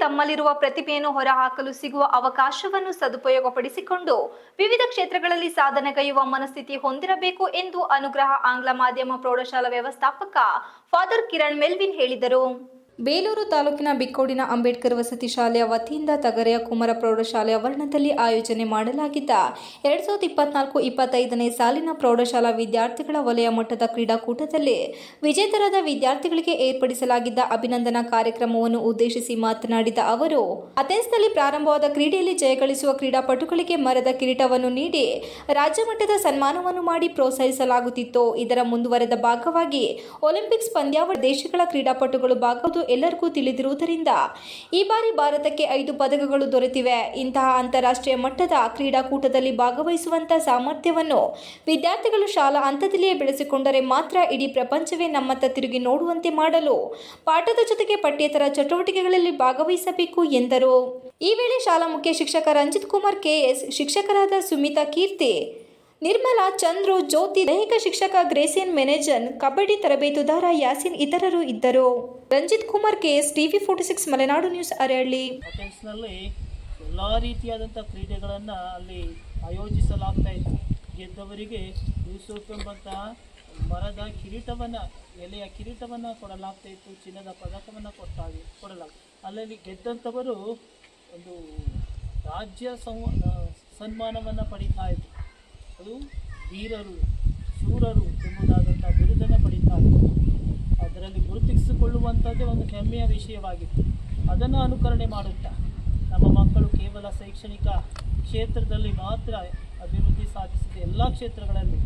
ತಮ್ಮಲ್ಲಿರುವ ಪ್ರತಿಭೆಯನ್ನು ಹೊರಹಾಕಲು ಸಿಗುವ ಅವಕಾಶವನ್ನು ಸದುಪಯೋಗಪಡಿಸಿಕೊಂಡು ವಿವಿಧ ಕ್ಷೇತ್ರಗಳಲ್ಲಿ ಸಾಧನೆಗೈಯುವ ಮನಸ್ಥಿತಿ ಹೊಂದಿರಬೇಕು ಎಂದು ಅನುಗ್ರಹ ಆಂಗ್ಲ ಮಾಧ್ಯಮ ಪ್ರೌಢಶಾಲಾ ವ್ಯವಸ್ಥಾಪಕ ಫಾದರ್ ಕಿರಣ್ ಮೆಲ್ವಿನ್ ಹೇಳಿದರು. ಬೇಲೂರು ತಾಲೂಕಿನ ಬಿಕ್ಕೋಡಿನ ಅಂಬೇಡ್ಕರ್ ವಸತಿ ಶಾಲೆಯ ವತಿಯಿಂದ ತಗರೆಯ ಕುಮಾರ ಪ್ರೌಢಶಾಲೆ ಆವರಣದಲ್ಲಿ ಆಯೋಜನೆ ಮಾಡಲಾಗಿದ್ದ 2024-25ನೇ ಸಾಲಿನ ಪ್ರೌಢಶಾಲಾ ವಿದ್ಯಾರ್ಥಿಗಳ ವಲಯ ಮಟ್ಟದ ಕ್ರೀಡಾಕೂಟದಲ್ಲಿ ವಿಜೇತರಾದ ವಿದ್ಯಾರ್ಥಿಗಳಿಗೆ ಏರ್ಪಡಿಸಲಾಗಿದ್ದ ಅಭಿನಂದನಾ ಕಾರ್ಯಕ್ರಮವನ್ನು ಉದ್ದೇಶಿಸಿ ಮಾತನಾಡಿದ ಅವರು, ಅಥೆನ್ಸ್ನಲ್ಲಿ ಪ್ರಾರಂಭವಾದ ಕ್ರೀಡೆಯಲ್ಲಿ ಜಯಗಳಿಸುವ ಕ್ರೀಡಾಪಟುಗಳಿಗೆ ಮರದ ಕಿರೀಟವನ್ನು ನೀಡಿ ರಾಜ್ಯ ಮಟ್ಟದ ಸನ್ಮಾನವನ್ನು ಮಾಡಿ ಪ್ರೋತ್ಸಾಹಿಸಲಾಗುತ್ತಿತ್ತು. ಇದರ ಮುಂದುವರೆದ ಭಾಗವಾಗಿ ಒಲಿಂಪಿಕ್ಸ್ ಪಂದ್ಯಾವಳಿ ದೇಶಗಳ ಕ್ರೀಡಾಪಟುಗಳು ಭಾಗವಹಿಸುವುದು ಎಲ್ಲರಿಗೂ ತಿಳಿದಿರುವುದರಿಂದ ಈ ಬಾರಿ ಭಾರತಕ್ಕೆ 5 ಪದಕಗಳು ದೊರೆತಿವೆ. ಇಂತಹ ಅಂತಾರಾಷ್ಟ್ರೀಯ ಮಟ್ಟದ ಕ್ರೀಡಾಕೂಟದಲ್ಲಿ ಭಾಗವಹಿಸುವಂತಹ ಸಾಮರ್ಥ್ಯವನ್ನು ವಿದ್ಯಾರ್ಥಿಗಳು ಶಾಲಾ ಹಂತದಲ್ಲಿಯೇ ಬೆಳೆಸಿಕೊಂಡರೆ ಮಾತ್ರ ಇಡೀ ಪ್ರಪಂಚವೇ ನಮ್ಮತ್ತ ತಿರುಗಿ ನೋಡುವಂತೆ ಮಾಡಲು ಪಾಠದ ಜೊತೆಗೆ ಪಠ್ಯೇತರ ಚಟುವಟಿಕೆಗಳಲ್ಲಿ ಭಾಗವಹಿಸಬೇಕು ಎಂದರು. ಈ ವೇಳೆ ಶಾಲಾ ಮುಖ್ಯ ಶಿಕ್ಷಕ ರಂಜಿತ್ ಕುಮಾರ್ ಕೆಎಸ್, ಶಿಕ್ಷಕರಾದ ಸುಮಿತಾ ಕೀರ್ತಿ, ನಿರ್ಮಲಾ, ಚಂದ್ರು, ಜ್ಯೋತಿ, ದೈಹಿಕ ಶಿಕ್ಷಕ ಗ್ರೇಸಿಯನ್ ಮೆನೆಜನ್, ಕಬಡ್ಡಿ ತರಬೇತುದಾರ ಯಾಸಿನ್ ಇತರರು ಇದ್ದರು. Ranjith Kumar KS, TV 46 Malenadu news, Arahalli. ಅಥೆನ್ಸ್ನಲ್ಲಿ ಎಲ್ಲ ರೀತಿಯಾದಂಥ ಕ್ರೀಡೆಗಳನ್ನು ಅಲ್ಲಿ ಆಯೋಜಿಸಲಾಗ್ತಾ ಇತ್ತು. ಗೆದ್ದವರಿಗೆ ಎಂಬಂತಹ ಮರದ ಕಿರೀಟವನ್ನು, ಎಲೆಯ ಕಿರೀಟವನ್ನು ಕೊಡಲಾಗ್ತಾ ಇತ್ತು. ಚಿನ್ನದ ಪದಕವನ್ನು ಕೊಡಲಾಗ್ತದೆ. ಅಲ್ಲಲ್ಲಿ ಗೆದ್ದಂಥವರು ಒಂದು ರಾಜ್ಯ ಸನ್ಮಾನವನ್ನು ಪಡೀತಾ ಇತ್ತು. ಅದು ವೀರರು, ಶೂರರು ಎಂಬುದಾದಂಥ ಬಿರುದನ್ನು ಪಡೀತಾ ಇತ್ತು. ಅದರಲ್ಲಿ ಗುರುತಿಸಿಕೊಳ್ಳುವಂಥದ್ದೇ ಒಂದು ಹೆಮ್ಮೆಯ ವಿಷಯವಾಗಿತ್ತು. ಅದನ್ನು ಅನುಕರಣೆ ಮಾಡುತ್ತಾ ನಮ್ಮ ಮಕ್ಕಳು ಕೇವಲ ಶೈಕ್ಷಣಿಕ ಕ್ಷೇತ್ರದಲ್ಲಿ ಮಾತ್ರ ಅಭಿವೃದ್ಧಿ ಸಾಧಿಸಿದ ಎಲ್ಲ ಕ್ಷೇತ್ರಗಳಲ್ಲಿ